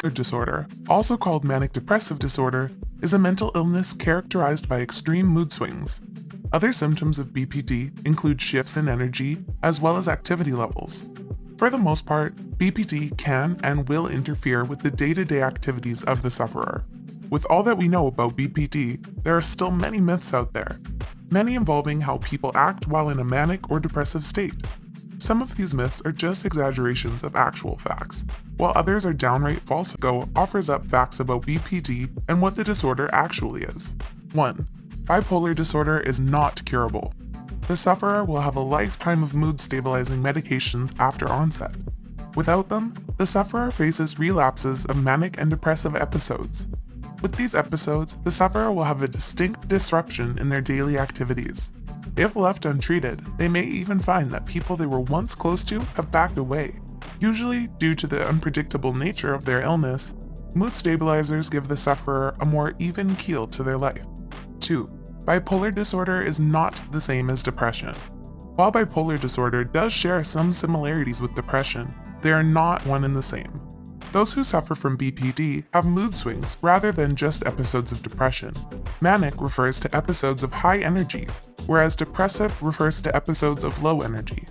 bipolar disorder, also called manic depressive disorder, is a mental illness characterized by extreme mood swings. Other symptoms of BPD include shifts in energy as well as activity levels. For the most part, BPD can and will interfere with the day-to-day activities of the sufferer. With all that we know about BPD, there are still many myths out there, many involving how people act while in a manic or depressive state. Some of these myths are just exaggerations of actual facts, while others are downright false. Go offers up facts about BPD and what the disorder actually is. 1. Bipolar disorder is not curable. The sufferer will have a lifetime of mood-stabilizing medications after onset. Without them, the sufferer faces relapses of manic and depressive episodes. With these episodes, the sufferer will have a distinct disruption in their daily activities. If left untreated, they may even find that people they were once close to have backed away. Usually, due to the unpredictable nature of their illness, mood stabilizers give the sufferer a more even keel to their life. 2. Bipolar disorder is not the same as depression. While bipolar disorder does share some similarities with depression, they are not one and the same. Those who suffer from BPD have mood swings rather than just episodes of depression. Manic refers to episodes of high energy, whereas depressive refers to episodes of low energy.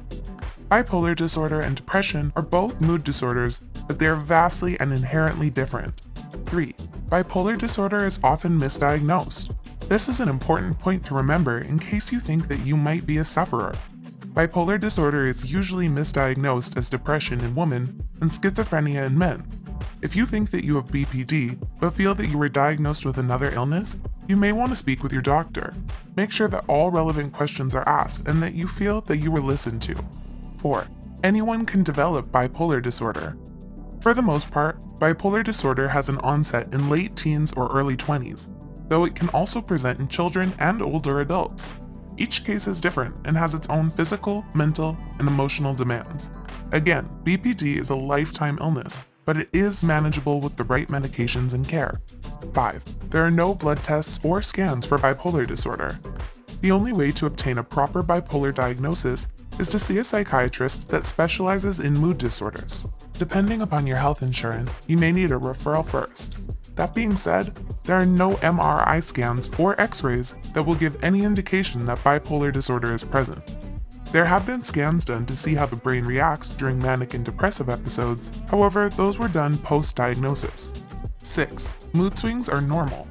Bipolar disorder and depression are both mood disorders, but they are vastly and inherently different. 3. Bipolar disorder is often misdiagnosed. This is an important point to remember in case you think that you might be a sufferer. Bipolar disorder is usually misdiagnosed as depression in women and schizophrenia in men. If you think that you have BPD, but feel that you were diagnosed with another illness, you may want to speak with your doctor. Make sure that all relevant questions are asked and that you feel that you were listened to. 4. Anyone can develop bipolar disorder. For the most part, bipolar disorder has an onset in late teens or early 20s, though it can also present in children and older adults. Each case is different and has its own physical, mental, and emotional demands. Again, BPD is a lifetime illness, but it is manageable with the right medications and care. 5. There are no blood tests or scans for bipolar disorder. The only way to obtain a proper bipolar diagnosis is to see a psychiatrist that specializes in mood disorders. Depending upon your health insurance, you may need a referral first. That being said, there are no MRI scans or X-rays that will give any indication that bipolar disorder is present. There have been scans done to see how the brain reacts during manic and depressive episodes, however, those were done post-diagnosis. 6. Mood swings are normal.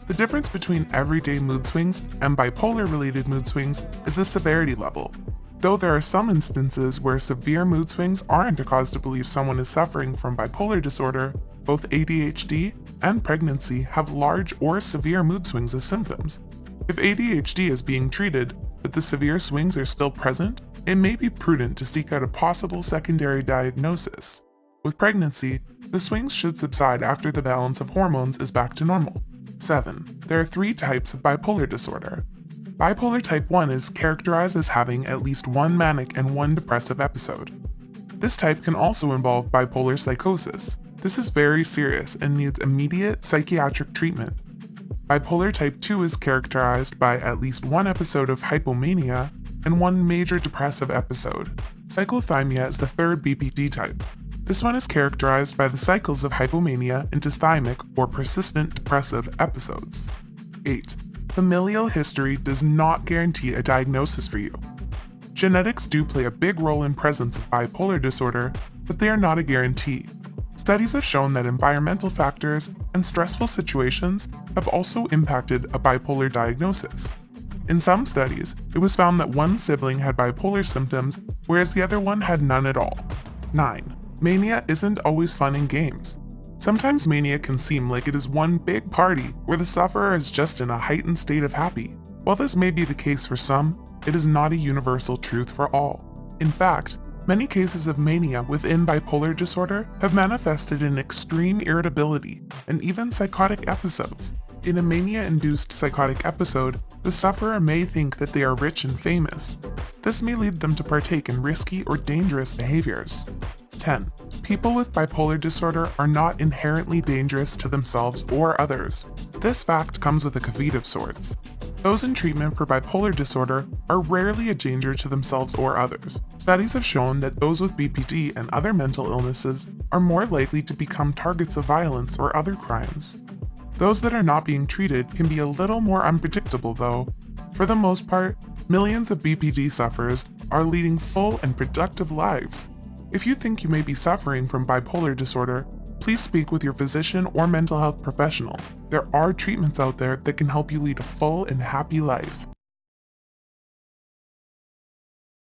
The difference between everyday mood swings and bipolar-related mood swings is the severity level. Though there are some instances where severe mood swings aren't a cause to believe someone is suffering from bipolar disorder, both ADHD and pregnancy have large or severe mood swings as symptoms. If ADHD is being treated, but the severe swings are still present, it may be prudent to seek out a possible secondary diagnosis. With pregnancy, the swings should subside after the balance of hormones is back to normal. 7. There are 3 types of bipolar disorder. Bipolar type 1 is characterized as having at least one manic and one depressive episode. This type can also involve bipolar psychosis. This is very serious and needs immediate psychiatric treatment. Bipolar type 2 is characterized by at least one episode of hypomania and one major depressive episode. Cyclothymia is the third BPD type. This one is characterized by the cycles of hypomania into thymic or persistent depressive episodes. 8. Familial history does not guarantee a diagnosis for you. Genetics do play a big role in presence of bipolar disorder, but they are not a guarantee. Studies have shown that environmental factors and stressful situations have also impacted a bipolar diagnosis. In some studies, it was found that one sibling had bipolar symptoms, whereas the other one had none at all. 9. Mania isn't always fun and games. Sometimes mania can seem like it is one big party where the sufferer is just in a heightened state of happy. While this may be the case for some, it is not a universal truth for all. In fact, many cases of mania within bipolar disorder have manifested in extreme irritability and even psychotic episodes. In a mania-induced psychotic episode, the sufferer may think that they are rich and famous. This may lead them to partake in risky or dangerous behaviors. 10. People with bipolar disorder are not inherently dangerous to themselves or others. This fact comes with a caveat of sorts. Those in treatment for bipolar disorder are rarely a danger to themselves or others. Studies have shown that those with BPD and other mental illnesses are more likely to become targets of violence or other crimes. Those that are not being treated can be a little more unpredictable though. For the most part, millions of BPD sufferers are leading full and productive lives. If you think you may be suffering from bipolar disorder, please speak with your physician or mental health professional. There are treatments out there that can help you lead a full and happy life.